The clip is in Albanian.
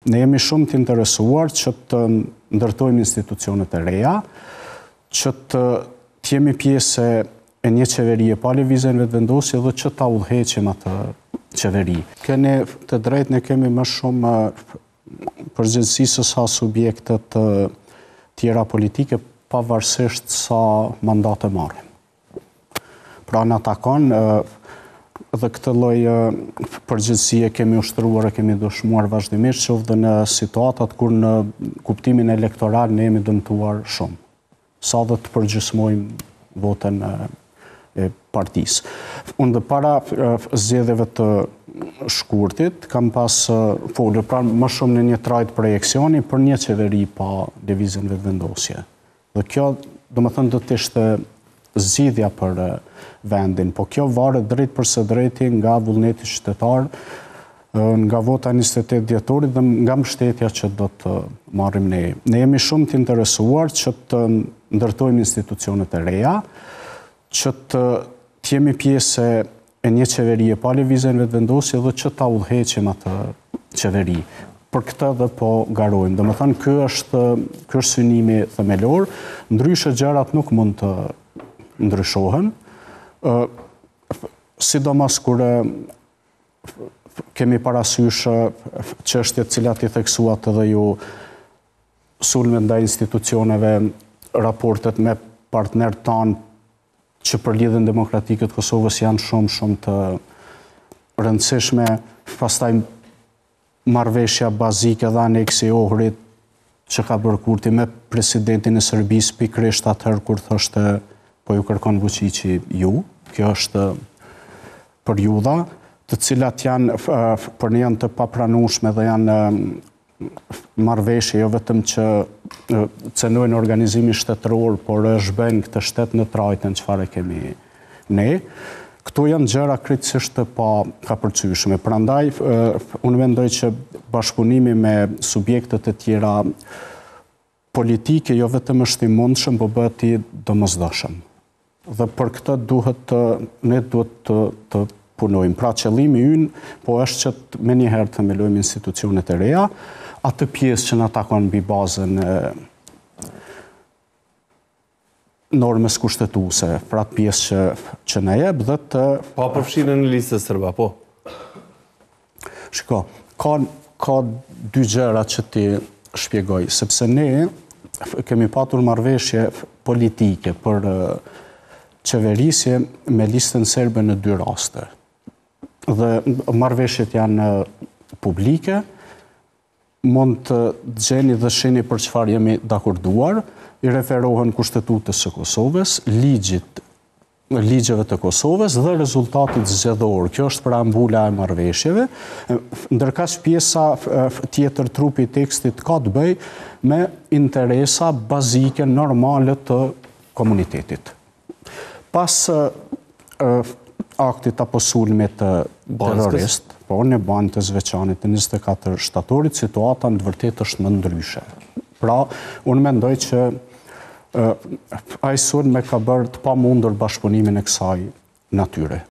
Ne jemi shumë të interesuar që të ndërtojmë institucionet e reja, që të jemi pjesë e një qeverie pa lëvizjen vetëvendosje dhe që ta udhëheqim atë qeveri. Keni të drejtë, ne kemi më shumë përgjegjësi se sa subjektet tjera politike, pavarësisht sa mandate marrim. Pra në takon dhe këtë lloj përgjegjësie kemi ushtruar e kemi dëshmuar vazhdimisht, qoftë në situatat kur në kuptimin elektoral ne jemi dëmtuar shumë, sa dhe të përgjysmojmë votën e partisë. Unë dhe para zgjedhjeve të shkurtit kam pas folur pra më shumë në një trajt projekcioni për një qeveri pa lëvizjen vetëvendosje. Dhe kjo, domethënë, do të ishte zgjidhja për vendin, po kjo varet drejt për së drejti nga vullneti qytetar, nga vota 28 dhjetorit dhe nga mbështetja që do të marrim ne. Ne jemi shumë të interesuar që të ndërtojmë institucionet e reja, që të jemi pjesë e një qeverie pa lëvizjen vetëvendosje dhe që ta udhëheqim atë qeveri. Për këtë dhe po garojmë. Domethënë, ky është synimi themelor, ndryshe gjërat nuk mund të ndryshohen, sidomos kur kemi parasysh çështjet cilat i theksuat edhe ju, sulme ndaj institucioneve, raportet me partnerët tanë që për lidhjen demokratike të Kosovës janë shumë të rëndësishme, pastaj marrëveshja bazike dhe aneksi i Ohrit që ka bërë Kurti me presidentin e Serbisë pikërisht atëherë kur thoshte po ju kërkon Vučići ju. Kjo është për juda, të cilat janë të papranueshme dhe janë marrëveshje jo vetëm që cenojnë organizimin shtetëror, por zhbën këtë shtet në trajtën çfarë kemi ne. Këto janë gjëra kritikisht të papërcyeshme. Prandaj unë mendoj që bashkëpunimi me subjektet e tjera politike jo vetëm është i mundshëm, por bëhet i domosdoshëm. Dhe për këtë ne duhet të punojmë. Pra qëllimi ynë po është që me njëherë të themelojmë institucionet e reja, atë pjesë që na takon mbi bazën e normës kushtetuese, pra atë pjesë që na jep dhe të pa përfshirë në listën serba, po. Shiko, ka dy gjëra që ti shpjegoj, sepse ne kemi patur marrëveshje politike për qeverisje me listën serbe në dy raste. Dhe marrëveshjet janë publike, mund të gjeni dhe shihni për çfarë jemi dakorduar, i referohen Kushtetutës së Kosovës, ligjeve të Kosovës dhe rezultatit zgjedhor. Kjo është preambula e marrëveshjeve, ndërkaq pjesa tjetër, trupi i tekstit, ka të bëjë me interesa bazike normale të komunitetit. Pas aktit apo sulmit terrorist, po në banjë të Zveçanit të 24 shtatorit, situata në të vërtetë është më ndryshe. Pra, unë mendoj që ai sulm ka bërë të pamundur bashkëpunimin e kësaj natyre.